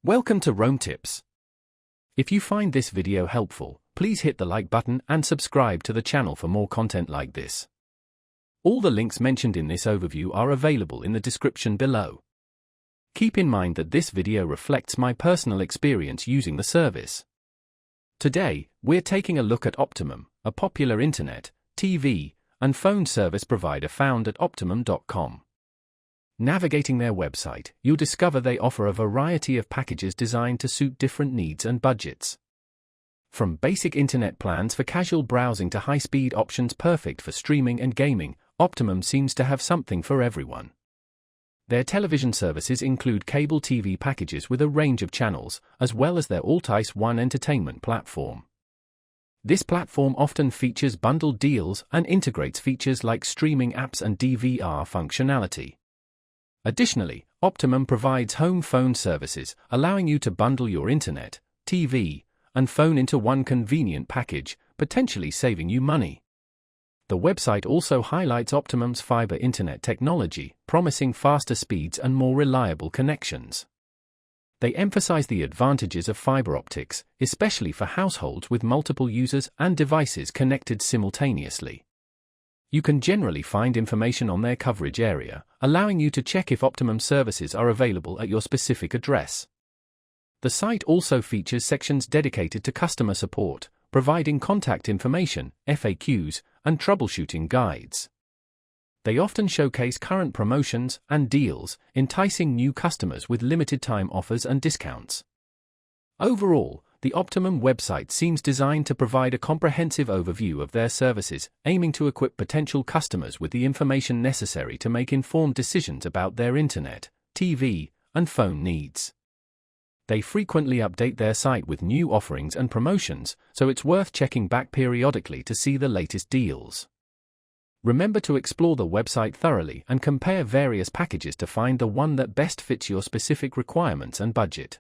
Welcome to Rome Tips. If you find this video helpful, please hit the like button and subscribe to the channel for more content like this. All the links mentioned in this overview are available in the description below. Keep in mind that this video reflects my personal experience using the service. Today, we're taking a look at Optimum, a popular internet, TV, and phone service provider found at optimum.com. Navigating their website, you'll discover they offer a variety of packages designed to suit different needs and budgets. From basic internet plans for casual browsing to high-speed options perfect for streaming and gaming, Optimum seems to have something for everyone. Their television services include cable TV packages with a range of channels, as well as their Altice One entertainment platform. This platform often features bundled deals and integrates features like streaming apps and DVR functionality. Additionally, Optimum provides home phone services, allowing you to bundle your internet, TV, and phone into one convenient package, potentially saving you money. The website also highlights Optimum's fiber internet technology, promising faster speeds and more reliable connections. They emphasize the advantages of fiber optics, especially for households with multiple users and devices connected simultaneously. You can generally find information on their coverage area, allowing you to check if Optimum services are available at your specific address. The site also features sections dedicated to customer support, providing contact information, FAQs, and troubleshooting guides. They often showcase current promotions and deals, enticing new customers with limited-time offers and discounts. Overall, the Optimum website seems designed to provide a comprehensive overview of their services, aiming to equip potential customers with the information necessary to make informed decisions about their internet, TV, and phone needs. They frequently update their site with new offerings and promotions, so it's worth checking back periodically to see the latest deals. Remember to explore the website thoroughly and compare various packages to find the one that best fits your specific requirements and budget.